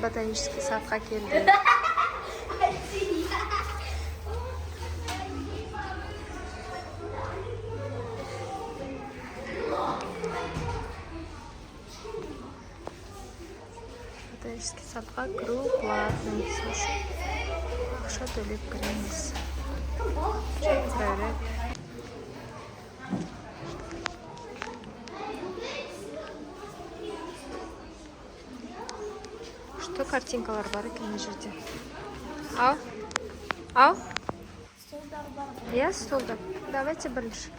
ботанический садқа келді. Ботанический садқа кіру платный. Ақша төлеп кіреміз. Что картинкалар бар екен мына жерде? Ау? Ау? Столдар бар. Иә, столдар. Давайте бірінші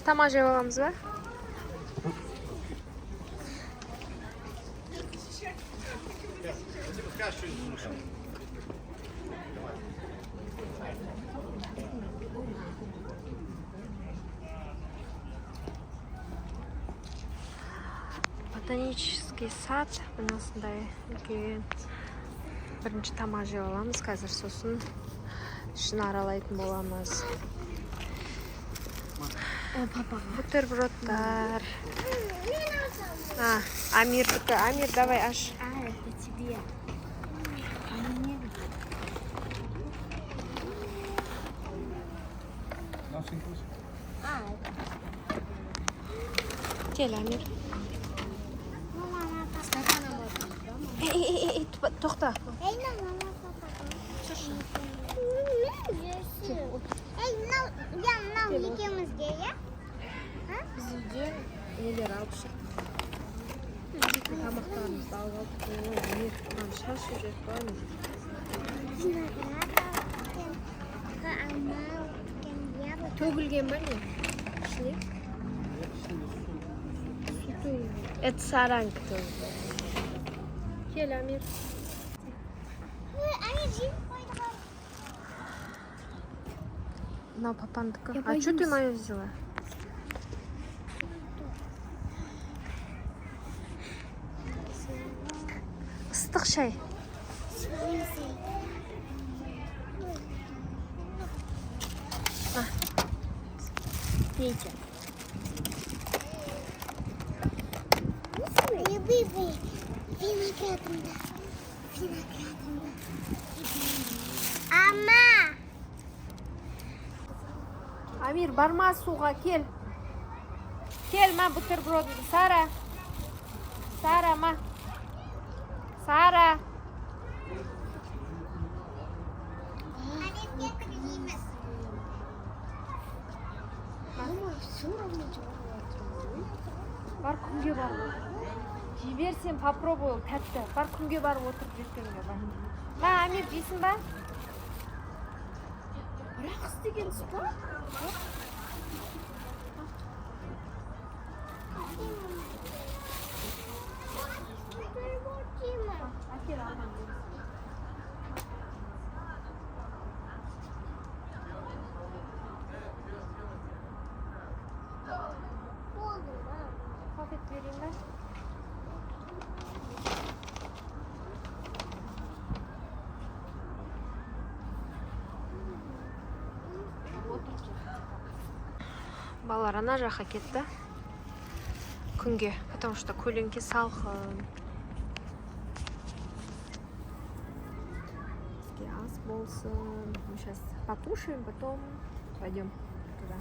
тамақ жеп аламыз ба? Ботанический сад осындай үлкен. Бірінші тамақ жеп аламыз қазір, сосын ішін аралайтын боламыз. Бутербродтар. Амирдікі. Амир, давай аш. Это тебе. Кел, Амир. Тоқта. Біз үйден нелер алып шықтық. Тамақтарымызды алып алып шаш жүрек бар. Төгілген ба не? Ішіне? Это саранг төгілген. Кел, Амир. На папандыка. А что ты мою взяла? Ыстық шай. Пейте. Ама! Амир, барма суға, кел. Кел, ма бутербродыңды. Сара. Сара, ма. Сара. Бар күнге бар. Жіберсен попробуй, тәтті. Бар күнге барып отырып жеткенге бар. Ма, Амир, жейсің ба? Бірақ істеген спа? Әкел, алман. Салфет берейін ба? Балалар ана жаққа кетті күнге, потому что көлеңке салқын. Бізге ас болсын. Мы сейчас покушаем, потом пойдем туда.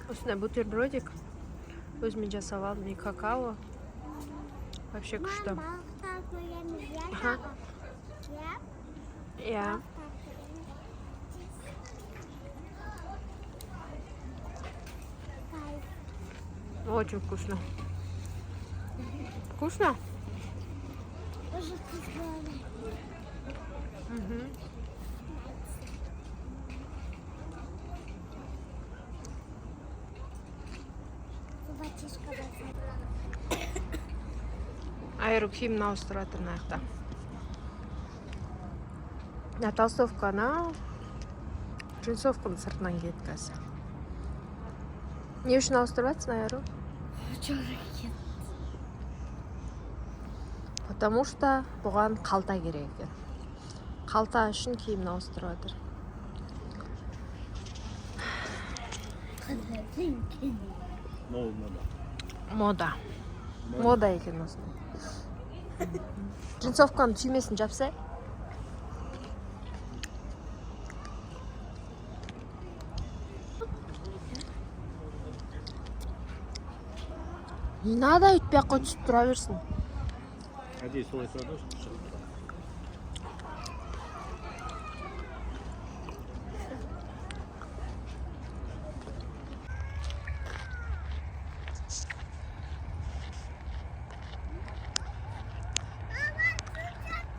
Осындай бутербродик. Өзіме жасап алдым, и какао. Вообще күшті. Ага. Я. Очень вкусно. Вкусно? Угу. Айру киімін ауыстырады мынаяқта. Толстовканы джинсовканың сыртынан киеді қазір. Не үшін ауыстырып жатсың, Айру? Потому что бұған қалта керек екен. Қалта үшін киімін ауыстырып жатыр. Новая мода. Мода. Мода екен осы. Джинсовканың түймесін жапса. Не надо өйтпей ақ қой, түсіп тұра берсін. Әдейі солай тұрады ғой.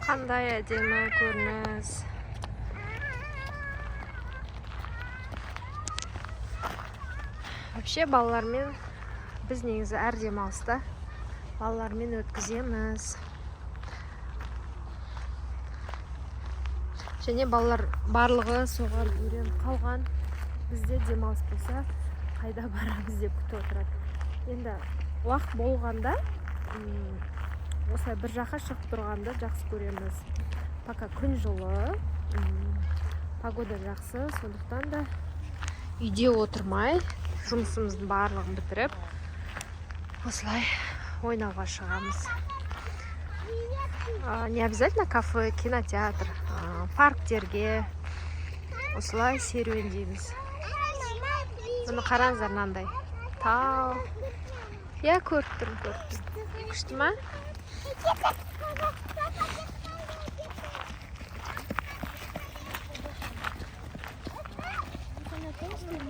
Қандай әдемі көрініс. Вообще балалармен біз негізі әр демалыста балалармен өткіземіз. Және балалар барлығы соған үйреніп қалған. Бізде демалыс болса, қайда барамыз деп күтіп отырады. Енді уақыт болғанда осылай бір жаққа шығып тұрғанды жақсы көреміз. Пока күн жылы, погода жақсы, сондықтан да үйде отырмай, жұмысымыздың барлығын бітіріп, осылай ойнауға шығамыз. Не обязательно кафе, кинотеатр, парктерге осылай серуендейміз. Бұны қараңыздар мынандай. Тау. Я көріп тұрмын. Күшті ма?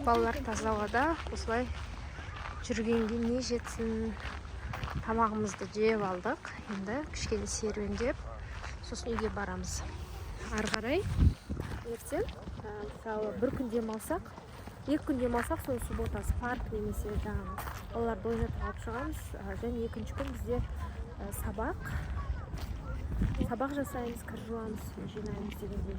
Балалар таза ауада осылай жүргенге не жетсін. Тамағымызды жеп алдық. Енді кішкене серуендеп, сосын үйге барамыз. Ары қарай ертең, мысалы, бір күн демалсақ, 2 күн демалсақ, соны субботасы парк немесе жаңағы балаларды ойнатып алып шығамыз. Және екінші күн бізде сабақ жасаймыз, кір жуамыз, жинаймыз дегендей.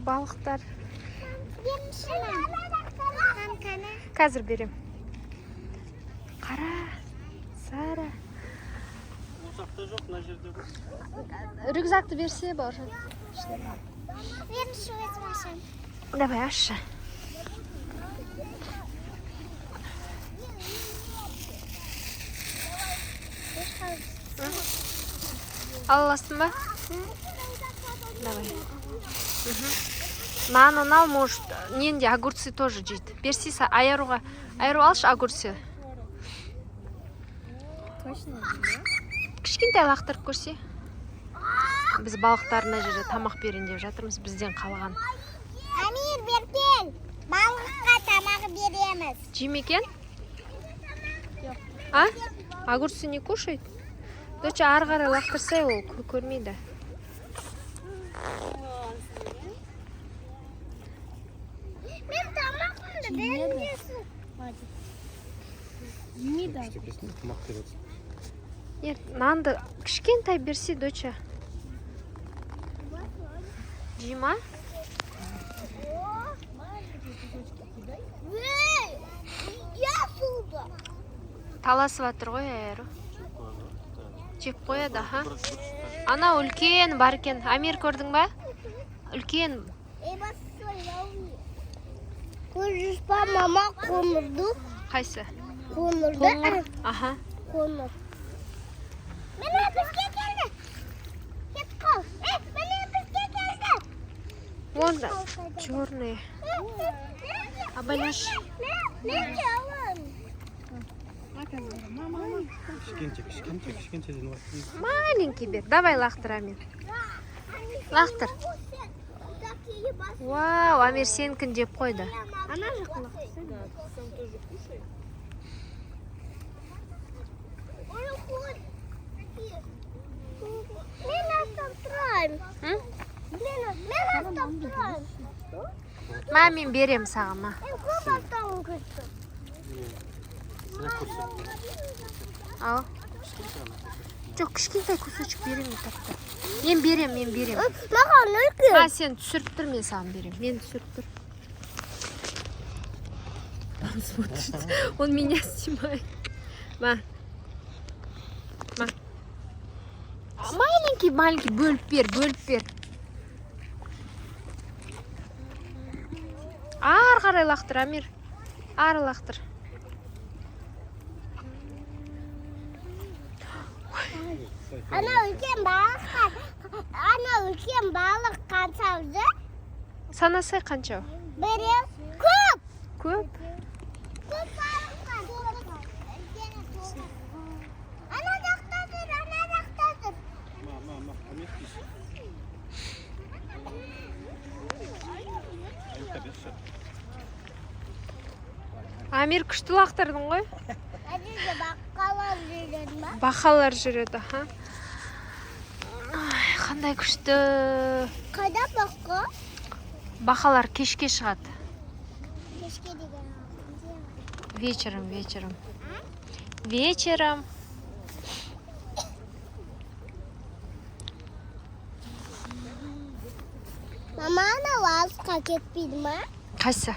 Балықтар. Қазір берем. Қара, сары. Рюкзакта жоқ, мына жерде бар. Рюкзакты берсе, бауыржан. Верши возьмем. Давай, ашшы. Аласың ба? Давай. Нанын ал, может, ненде огурцы тоже жейді. Берси, айыру алшы огурцы. Точно? Кішкентай лақтырып көрсе. Біз балықтарына жерде тамақ берін деп жатырмыз, бізден қалған. Амир, бертел. Балыққа тамақ береміз. Жем екен? А? Огурцы не кушает? Доча, ары қарай лақтырсай, ол көрмейді. Мен тамақымды бермесін. Жемейді. Кешкесін тамақ береді. Нет, нанды кішкентай берсе, доча. Жима? Я суда. Таласып атыр ғой, айыру. Жеп қояды, ха? Ана үлкен бар екен. Амир, көрдің ба? Үлкен. Көріш па, мама қомырды. Қайсы? Қомырды. Қоңыр. Аха. Қомыр. Мені бізге келді. Кет қал. Мені бізге келді. Вон да, черные. Абаляш. Мен жалын. Кішкентай ден уақыт. Маленький бер. Давай лақтыр, Амир. Лақтыр. Вау, Амир сенкін деп қойды. Ана жаққа лақтырсай. Мен астам тұрайым. Мен астам тұрайым. Ма, мен берем саған, ма. Мен көп астам күттім. Ал. Жоқ, кішкентай кусочек берем, тапты. Мен берем. Маған үлкен. Ма, сен түсіріп тұр, мен саған берем. Мен түсіріп тұр. Там смотрит. Он меня снимает. Ма. Маленький маленький бөліп бер. Ары қарай лақтыр, Амир. Ары лақтыр. Ана үлкен балық қаншауды? Санасай қанша? Бірі көп. Көп? Көп балық бар. Ана жақта тұр. Мама, Амир пишет. Амир күшті лақтырдың ғой? Әдейде баққалар жүреді ма? Бақалар жүреді, ха? Қандай күшті. Қайда баққа? Бақалар кешке шығады. Кешке деген. Вечером. Мама, ана алысқа кетпейді ма? Қайсы?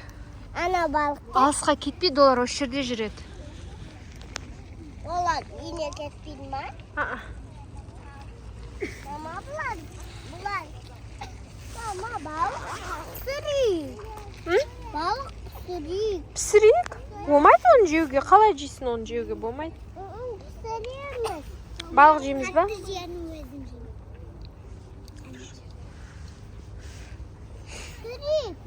Ана балық. Алысқа кетпейді, олар осы жерде жүреді. Олар үйіне кетпейді ма? Мама, бұлар. Мама, балық пісірейік. Балық пісірейік. Пісірейік? Болмайды оны жеуге. Қалай жейсің оны жеуге? Болмайды. Пісіреміз. Балық жейміз ба? Қатты жиянын өзім жеймін. Пісірейік.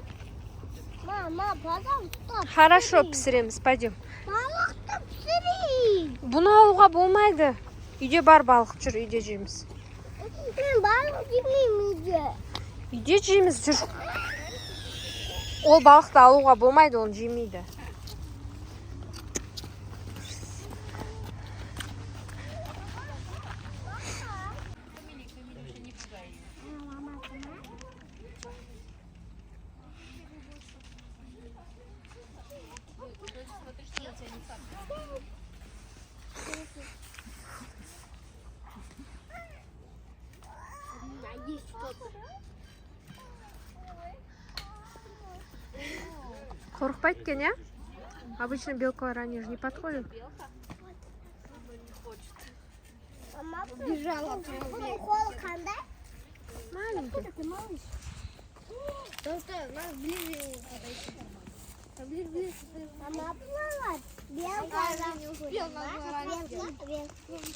Мама, пожалуйста. Хорошо, пісіреміз. Пойдем. Балықты пісірейік. Бұны алуға болмайды. Үйде бар балық жүр, үйде жейміз. Мен балық жемеймін үйде. Үйде жейміз, жүр. Ол балықты алуға болмайды, оны жемейді. Қорықпайды екен, я? Обычно белкалар, они же не подходят. Мама, бежала. Бұның қолы қандай? Маленький. Мама, бұлар. Белка.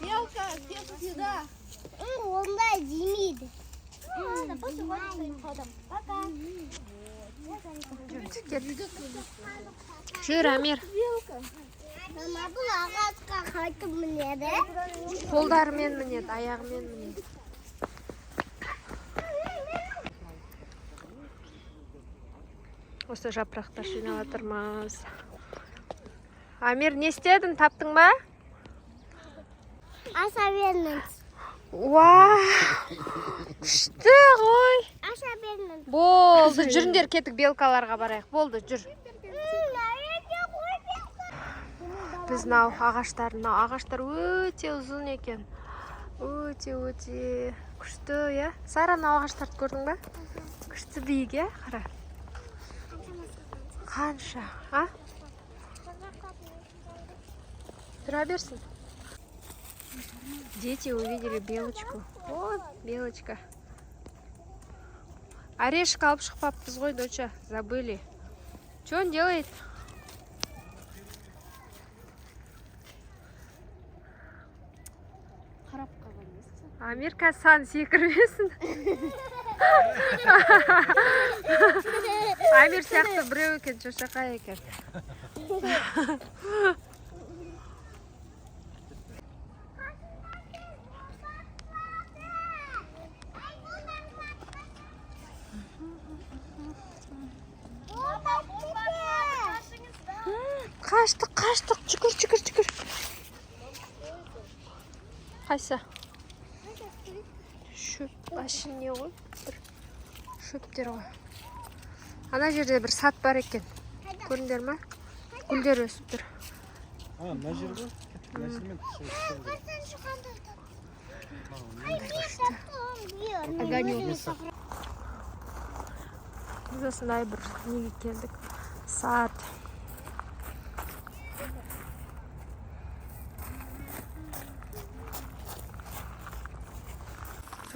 Белка, где сюда? Ондай жемейді. Жүр, Амир. Мама, бұл ағашқа қайтып мінеді. Қолдарымен мінеді, аяғымен мінеді. Осы жапырақтар жинап жатырмыз. Амир, не істедің? Таптың ба? Аша беріңіз. Вау! Күшті ғой! Аша беріңіз. Болды, жүріңдер кеттік белкаларға барайық. Болды, жүр. Біз мынау ағаштар өте ұзын екен. Өте күшті, я? Сара, мынау ағаштарды көрдің ба? Күшті биік, я? Қара. Қанша, а? Тұра берсін. Дети увидели белочку. Вот, белочка. Орешек алып шықпаппыз ғой, доча. Забыли. Что он делает? Амир қазір секірмесін. Амир сияқты біреу екен, шошақай екен. Қаштық, жүгір. Қайсы? Шөп, башын не ғой? Бір шөптер ғой. Ана жерде бір сат бар екен. Көріңдер ма? Гүлдер өсіп тұр. Мына жерде? Мәселемен Біз осындай бір неге келдік. Сат.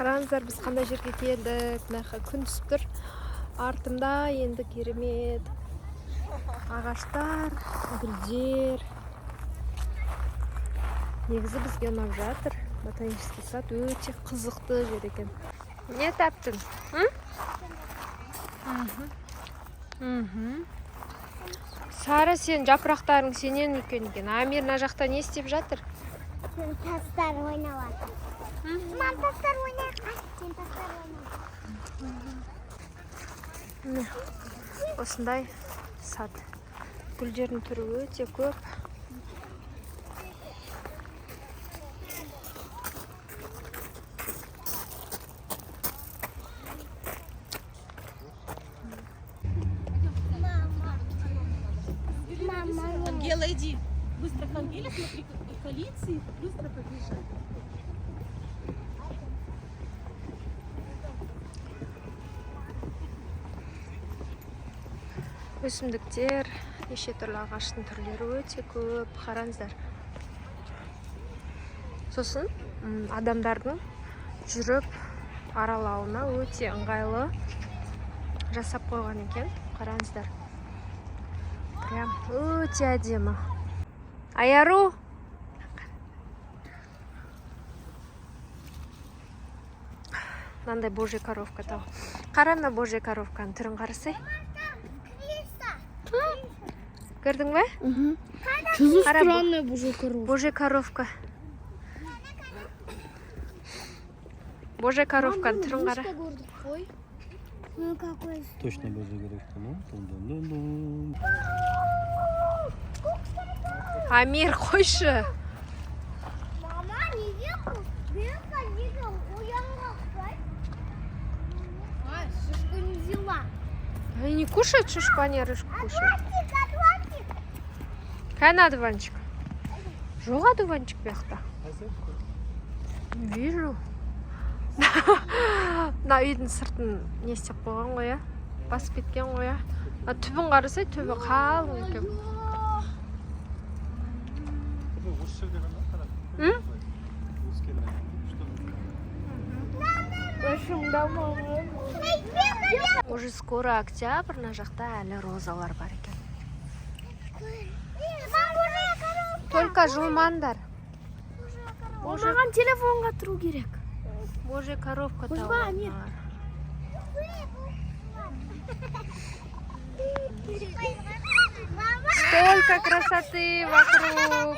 Қараңыздар, біз қандай жерге келдік. Мына күн түсіп тұр. Артымда енді керемет ағаштар, гүлдер. Негізі бізге ұнап жатыр. Ботанический сад өте қызықты жер екен. Не таптың? Сары, сен жапырақтарың сенен үлкен екен. Амир мына жақта не істеп жатыр? Тастар ойнап жатыр. Мам, тастар ойнап. Сен тастар ойнап. Осындай сад. Гүлдердің түрі өте көп. Ангела, иди. Быстро к Ангеле, смотри, к Алиции, быстро побежать. Өсімдіктер, неше түрлі ағаштың түрлері өте көп. Қараңыздар. Сосын адамдардың жүріп аралауына өте ыңғайлы жасап қойған екен. Қараңыздар. Прям өте әдемі. Аяру. Мынандай божий коровка тау. Қара мына божий коровканың түрін қарасай. Көрдің бе? Что за странная божья корова? Божья коровка. Божья коровка. Түрін қара. Ой. Ну какой? Точно божий коровка, ну? Амир, қойшы. Мама, неге мен ходила уянға ұқсай? А, шишку не взяла. Они не кушают шишку, они рыжку кушают. Қайна диванчик? Жоқ диванчик бияқта. Не вижу. Мына үйдің сыртын не істеп қойған ғой, басып кеткен ғой. Түбін қарасай, түбі қалың екен. Уже скоро октябрь, мына жақта әлі розалар бар екен. Только жылмаңдар. Маған телефонға тұру керек. Божья коровка Ой, тауы. Амир. Столько красоты вокруг.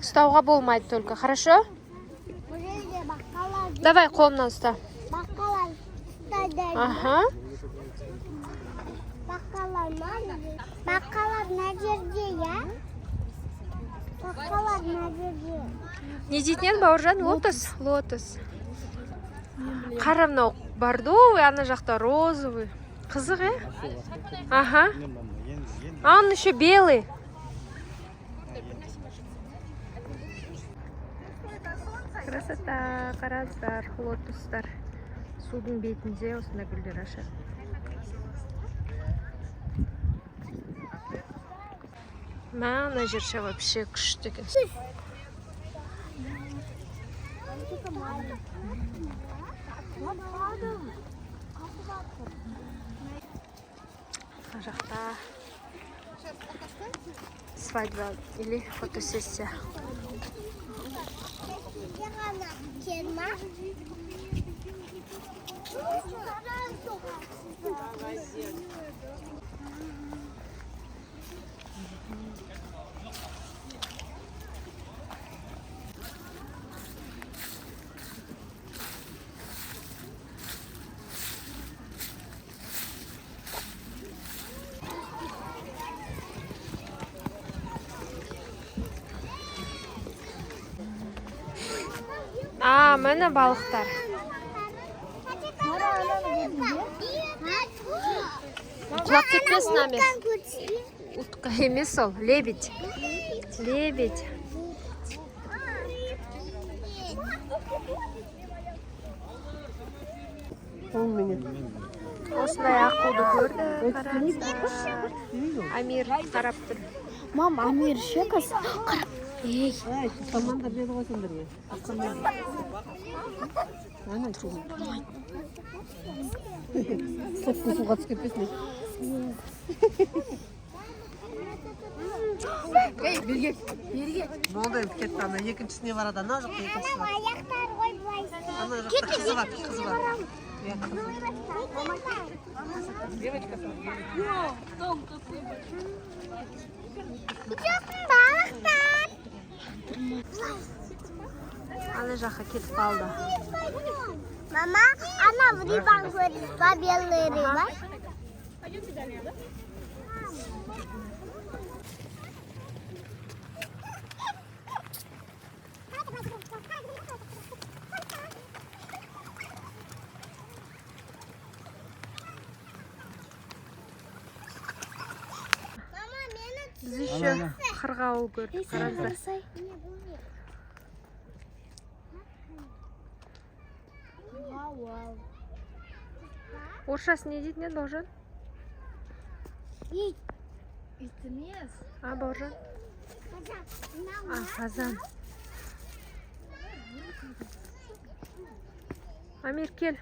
Ұстауға болмайды только, хорошо? Давай қолымнан ұста. Ага. Бақалар на жерде, я? Бақалар на жерде. Не дейтін еді, Бауыржан? Лотос? Лотос. Қара мынау бордовый, ана жақта розовый. Қызық, Ага. А он еще белый. Красота, қараңыздар, лотостар. Судың бетінде осындай гүлдер ашады. Мына жерше вообще күшті екен. Мына жақта свадьба или фотосессия. Міне балықтар. Құлап кетпесін, Амир. Утка емес ол, лебедь. Лебедь. Осындай аққуды көрді, қараңыздар. Амир қарап тұр. Мам, Амир шекас. Ей, Ай, команда берді ғой сендерге. Ана чуым. Сәпкі суға түсіп кетпесін. Ей, берге. Болды, кетті ана. Екіншісіне барады. Ана жақта екіншісі бар. Аяқтар ғой былай. Ана жақта қызы бар. Қызы бар. Балықтар. ана жаққа кетіп қалды. Мама, ана рыбан көрдіңіз ба, белый рыба? Біз еще қырғауыл көрдік, қараңыздар. Орысшасы не дейді, не должен? А, Бауыржан? А, қазан. Амир, кел.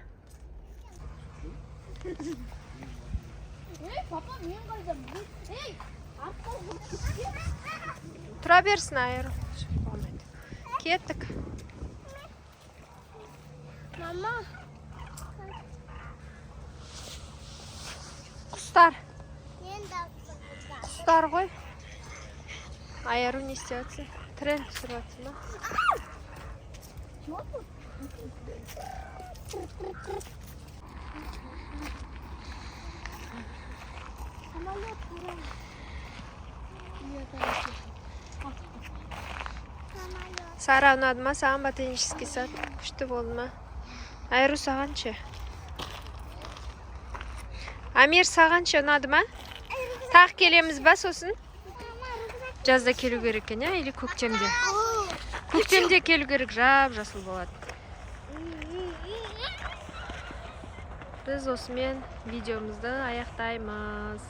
Тұра берсін, айыр. Кеттік. Мама. Құстар. Құстар ғой. Айару не істеп жатсың? Трен түсіріп жатсың ба? Сара ұнады ма? Саған ботанический сад күшті болды ма? Айру саған ше? Амир саған ше ұнады ма? Тақ келеміз ба сосын? Жазда келу керек екен, или көктемде? Көктемде келу керек, жап-жасыл болады. Біз осымен видеомызды аяқтаймыз.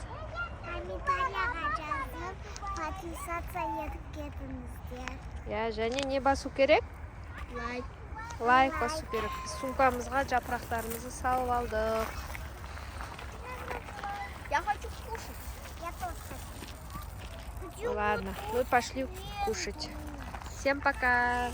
Комментарияға жазып, подписаться етіп кетіңіздер. Я, және не басу керек? Лайк. Лайк басу керек. Сумкамызға жапырақтарымызды салып алдық. Я хочу кушать. Я тоже хочу. Ладно, мы пошли кушать. Всем пока!